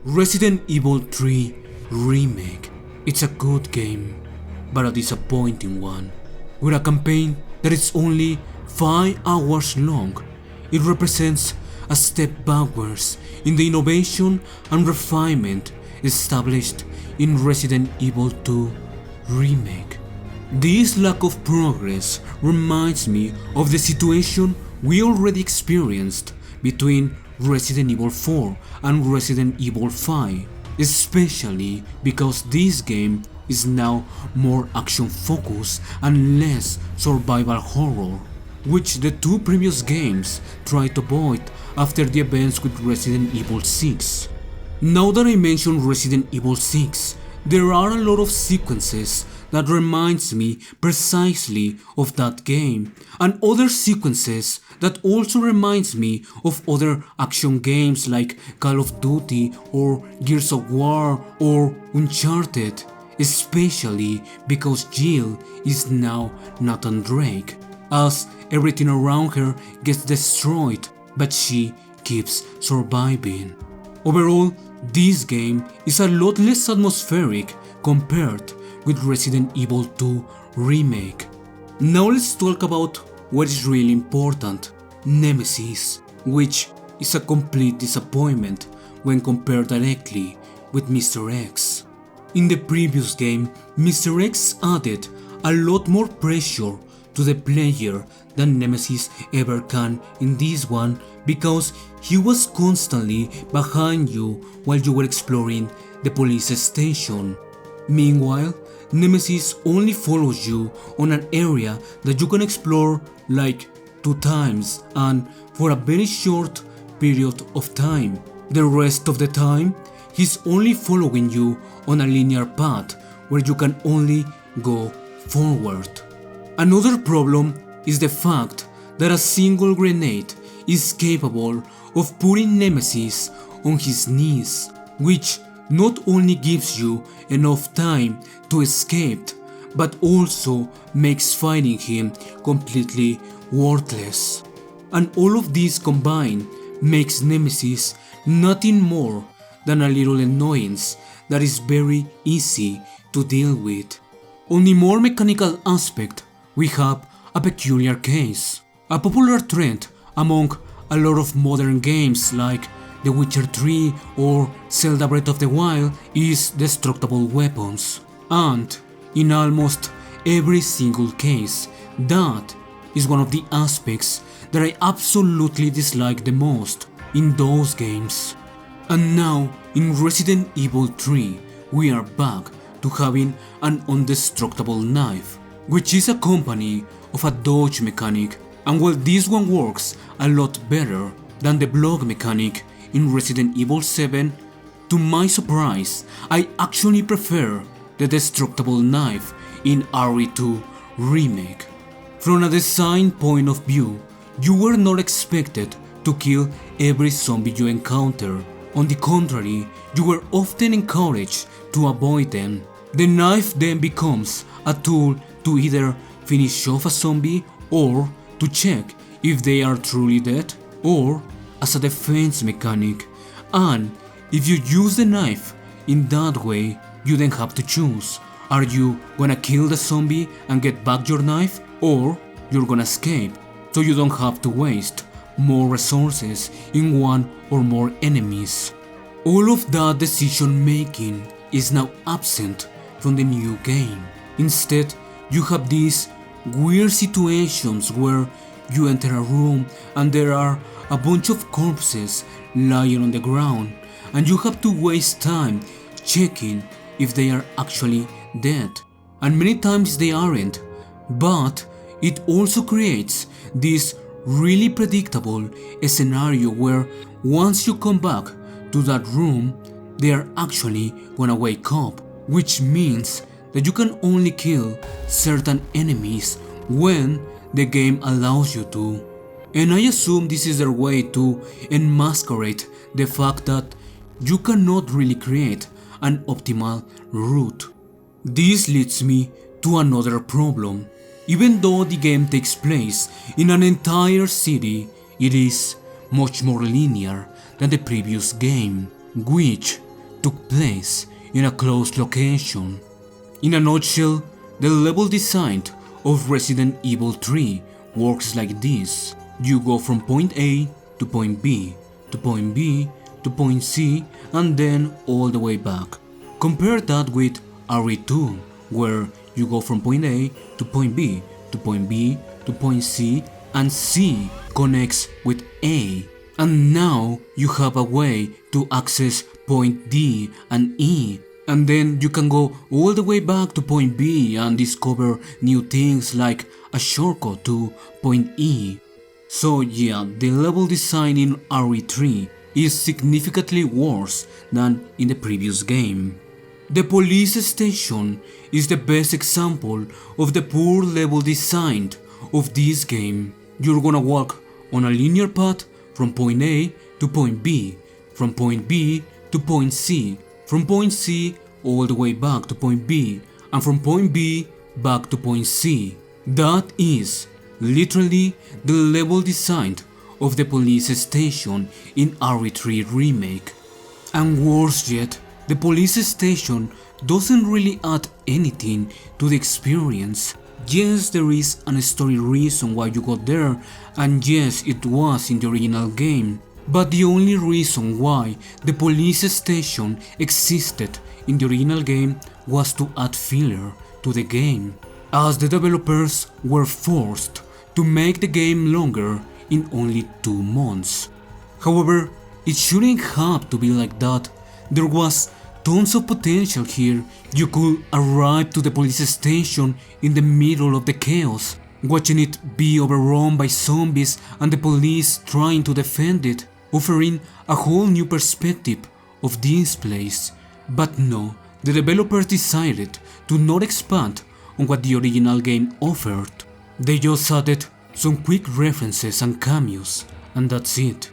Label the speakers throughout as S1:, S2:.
S1: Resident Evil 3 Remake. It's a good game, but a disappointing one. With a campaign that is only 5 hours long, it represents a step backwards in the innovation and refinement established in Resident Evil 2 Remake. This lack of progress reminds me of the situation we already experienced between Resident Evil 4 and Resident Evil 5, especially because this game is now more action focused and less survival horror, which the two previous games tried to avoid after the events with Resident Evil 6. Now that I mentioned Resident Evil 6, there are a lot of sequences that reminds me precisely of that game, and other sequences that also reminds me of other action games like Call of Duty or Gears of War or Uncharted, especially because Jill is now Nathan Drake, as everything around her gets destroyed but she keeps surviving. Overall, this game is a lot less atmospheric compared with Resident Evil 2 Remake. Now let's talk about what is really important, Nemesis, which is a complete disappointment when compared directly with Mr. X. In the previous game, Mr. X added a lot more pressure to the player than Nemesis ever can in this one, because he was constantly behind you while you were exploring the police station. Meanwhile, Nemesis only follows you on an area that you can explore like 2 times and for a very short period of time. The rest of the time, he's only following you on a linear path where you can only go forward. Another problem is the fact that a single grenade is capable of putting Nemesis on his knees, which not only gives you enough time to escape, but also makes fighting him completely worthless. And all of this combined makes Nemesis nothing more than a little annoyance that is very easy to deal with. On the more mechanical aspect, we have a peculiar case. A popular trend among a lot of modern games like The Witcher 3 or Zelda Breath of the Wild is destructible weapons. And in almost every single case, that is one of the aspects that I absolutely dislike the most in those games. And now, in Resident Evil 3, we are back to having an indestructible knife, which is a company of a dodge mechanic, and while this one works a lot better than the block mechanic in Resident Evil 7, to my surprise, I actually prefer the destructible knife in RE2 Remake. From a design point of view, you were not expected to kill every zombie you encounter. On the contrary, you were often encouraged to avoid them. The knife then becomes a tool to either finish off a zombie or to check if they are truly dead, or as a defense mechanic. And if you use the knife in that way, you then have to choose. Are you gonna kill the zombie and get back your knife, or you're gonna escape so you don't have to waste more resources in one or more enemies? All of that decision making is now absent from the new game. Instead, you have these weird situations where you enter a room and there are a bunch of corpses lying on the ground, and you have to waste time checking if they are actually dead. And many times they aren't, but it also creates this really predictable scenario where once you come back to that room, they are actually gonna wake up, which means that you can only kill certain enemies when the game allows you to. And I assume this is their way to enmascarate the fact that you cannot really create an optimal route. This leads me to another problem. Even though the game takes place in an entire city, it is much more linear than the previous game, which took place in a closed location. In a nutshell, the level design of Resident Evil 3 works like this. You go from point A to point B, to point B, to point C, and then all the way back. Compare that with RE2, where you go from point A to point B, to point B, to point C, and C connects with A. And now you have a way to access point D and E, and then you can go all the way back to point B and discover new things like a shortcut to point E. So yeah, the level design in RE3 is significantly worse than in the previous game. The police station is the best example of the poor level design of this game. You're gonna walk on a linear path from point A to point B, from point B to point C, from point C all the way back to point B, and from point B back to point C. That is literally the level design of the police station in RE3 Remake. And worse yet, the police station doesn't really add anything to the experience. Yes, there is a story reason why you got there, and yes, it was in the original game. But the only reason why the police station existed in the original game was to add filler to the game, as the developers were forced to make the game longer in only 2 months. However, it shouldn't have to be like that. There was tons of potential here. You could arrive to the police station in the middle of the chaos, watching it be overrun by zombies and the police trying to defend it, offering a whole new perspective of this place. But no, the developers decided to not expand on what the original game offered. They just added some quick references and cameos, and that's it.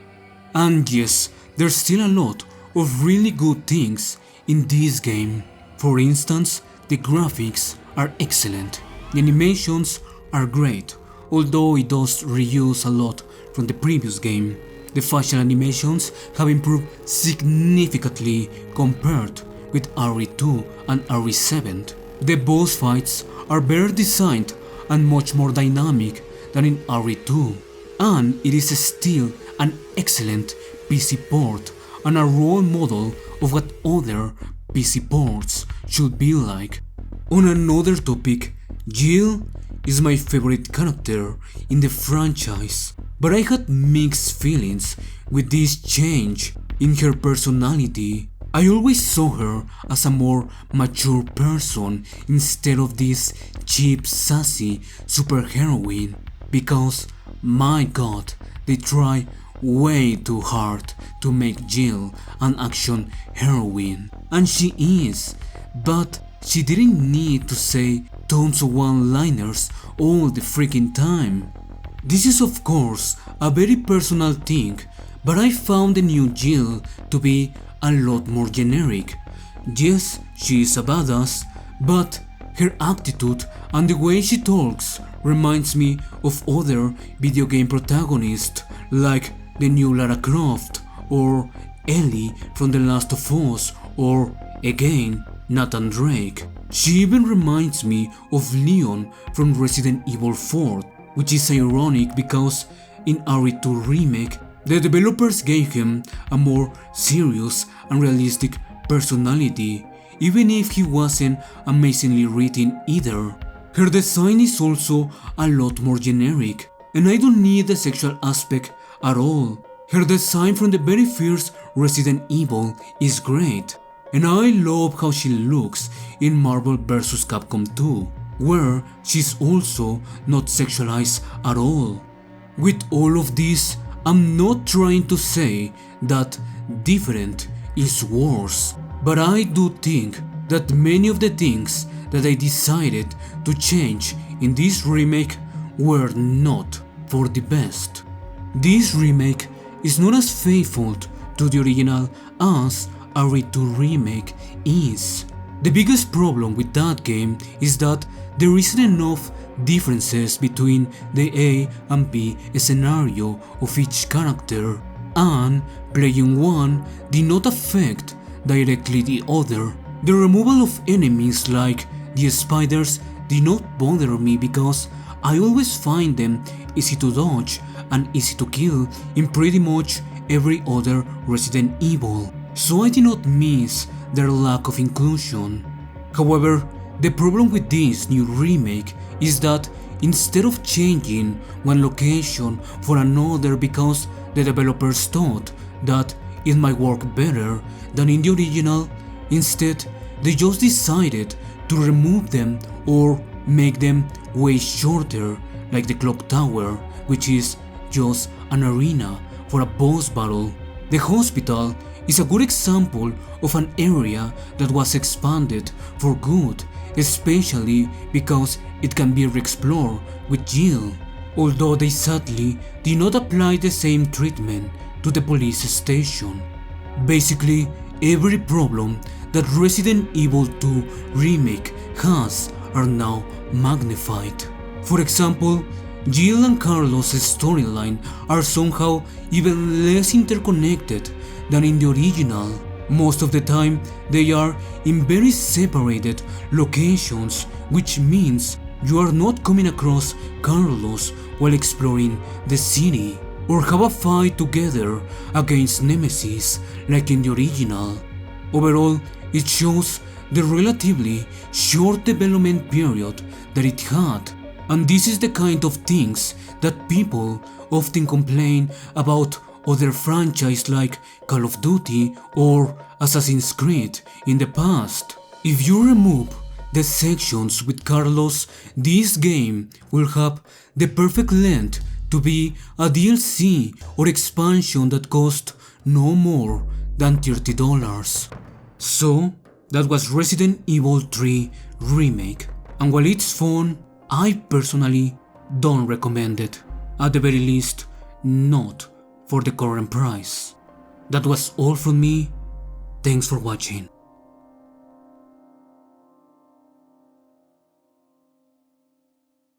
S1: And yes, there's still a lot of really good things in this game. For instance, the graphics are excellent, the animations are great, although it does reuse a lot from the previous game. The facial animations have improved significantly compared with RE2 and RE7. The boss fights are better designed and much more dynamic than in RE2, and it is still an excellent PC port and a role model of what other PC ports should be like. On another topic, Jill is my favorite character in the franchise, but I had mixed feelings with this change in her personality. I always saw her as a more mature person instead of this cheap, sassy superheroine, because my god, they try way too hard to make Jill an action heroine, and she is, but she didn't need to say tons of one-liners all the freaking time. This is of course a very personal thing, but I found the new Jill to be a lot more generic. Yes, she is a badass, but her attitude and the way she talks reminds me of other video game protagonists like the new Lara Croft or Ellie from The Last of Us, or again Nathan Drake. She even reminds me of Leon from Resident Evil 4, which is ironic because in RE2 Remake the developers gave him a more serious and realistic personality, even if he wasn't amazingly written either. Her design is also a lot more generic, and I don't need the sexual aspect at all. Her design from the very first Resident Evil is great, and I love how she looks in Marvel vs. Capcom 2, where she's also not sexualized at all. With all of this, I'm not trying to say that different is worse, but I do think that many of the things that I decided to change in this remake were not for the best. This remake is not as faithful to the original as RE2 Remake is. The biggest problem with that game is that there isn't enough differences between the A and B scenario of each character, and playing one did not affect directly the other. The removal of enemies like the spiders did not bother me because I always find them easy to dodge and easy to kill in pretty much every other Resident Evil, so I did not miss their lack of inclusion. However, the problem with this new remake is that instead of changing one location for another because the developers thought that it might work better than in the original, instead they just decided to remove them or make them way shorter, like the clock tower, which is just an arena for a boss battle. The hospital is a good example of an area that was expanded for good, especially because it can be re-explored with Jill, although they sadly did not apply the same treatment to the police station. Basically, every problem that Resident Evil 2 Remake has are now magnified. For example, Jill and Carlos' storyline are somehow even less interconnected than in the original. Most of the time, they are in very separated locations, which means you are not coming across Carlos while exploring the city, or have a fight together against Nemesis like in the original. Overall, it shows the relatively short development period that it had, and this is the kind of things that people often complain about other franchises like Call of Duty or Assassin's Creed in the past. If you remove the sections with Carlos, this game will have the perfect length to be a DLC or expansion that cost no more than $30. So that was Resident Evil 3 Remake, and while it's fun, I personally don't recommend it, at the very least not for the current price. That was all from me, thanks for watching.